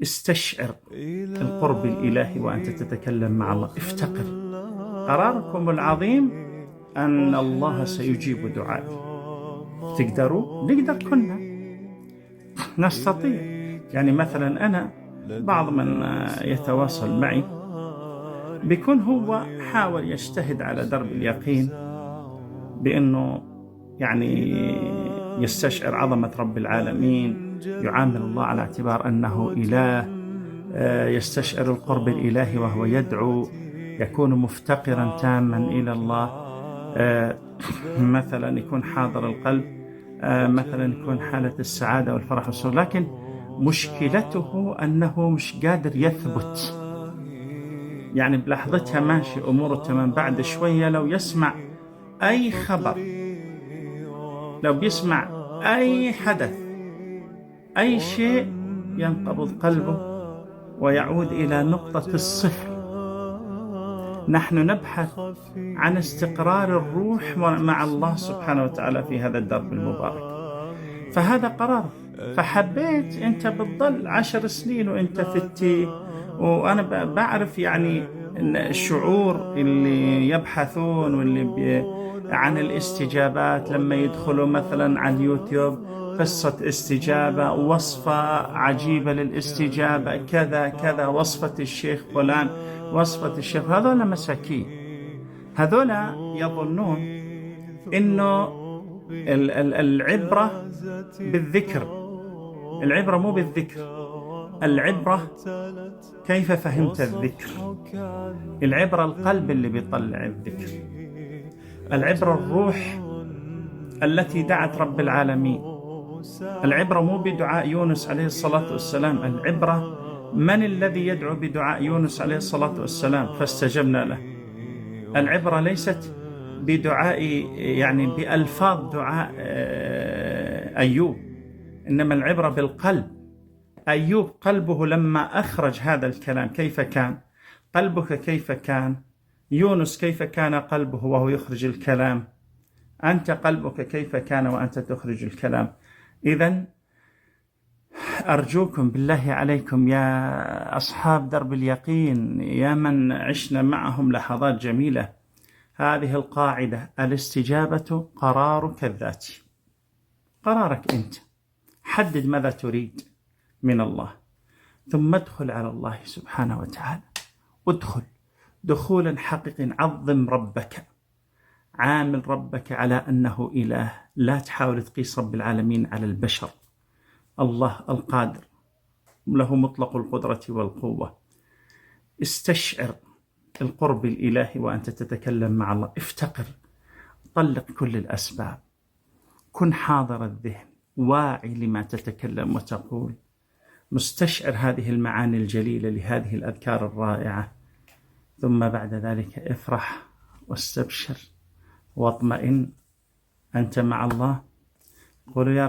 استشعر القرب الإلهي وأنت تتكلم مع الله. افتقر. قراركم العظيم أن الله سيجيب دعائي. تقدروا؟ نقدر، كلنا نستطيع. يعني مثلا أنا بعض من يتواصل معي بيكون هو حاول يجتهد على درب اليقين بأنه يعني يستشعر عظمة رب العالمين، يعامل الله على اعتبار أنه إله، يستشعر القرب الإلهي وهو يدعو، يكون مفتقرا تاما إلى الله. مثلا يكون حاضر القلب، مثلا يكون حالة السعادة والفرح والسرور، لكن مشكلته أنه مش قادر يثبت. يعني بلحظتها ماشي أموره تمام، بعد شوية لو يسمع أي خبر، لو بيسمع أي حدث، أي شيء، ينقبض قلبه ويعود إلى نقطة الصفر. نحن نبحث عن استقرار الروح مع الله سبحانه وتعالى في هذا الدرب المبارك، فهذا قرار. فحبيت أنت بتضل 10 سنين وأنت في التيه، وأنا بعرف يعني إن الشعور اللي يبحثون واللي عن الاستجابات لما يدخلوا مثلا على اليوتيوب قصة استجابة، وصفة عجيبة للاستجابة، كذا كذا، وصفة الشيخ فلان، وصفة الشيخ، هذول مساكين. هذول يظنون إنه العبرة بالذكر. العبرة مو بالذكر، العبرة كيف فهمت الذكر. العبرة القلب اللي بيطلع الذكر. العبرة الروح التي دعت رب العالمين. العبرة مو بدعاء يونس عليه الصلاة والسلام، العبرة من الذي يدعو بدعاء يونس عليه الصلاة والسلام فاستجبنا له. العبرة ليست بدعاء يعني بألفاظ دعاء أيوب، إنما العبرة بالقلب. أيوب قلبه لما أخرج هذا الكلام كيف كان؟ قلبك كيف كان؟ يونس كيف كان قلبه وهو يخرج الكلام؟ أنت قلبك كيف كان وأنت تخرج الكلام؟ إذن أرجوكم بالله عليكم يا أصحاب درب اليقين، يا من عشنا معهم لحظات جميلة، هذه القاعدة: الاستجابة قرارك الذاتي. قرارك أنت. حدد ماذا تريد من الله، ثم ادخل على الله سبحانه وتعالى. ادخل دخولا حقيقيا. عظم ربك، عامل ربك على أنه إله. لا تحاول تقيس رب العالمين على البشر. الله القادر له مطلق القدرة والقوة. استشعر القرب الإلهي وأنت تتكلم مع الله. افتقر. طلق كل الأسباب. كن حاضر الذهن، واعي لما تتكلم وتقول، مستشعر هذه المعاني الجليلة لهذه الأذكار الرائعة. ثم بعد ذلك افرح واستبشر واطمئن. أنت مع الله. قولوا يا رب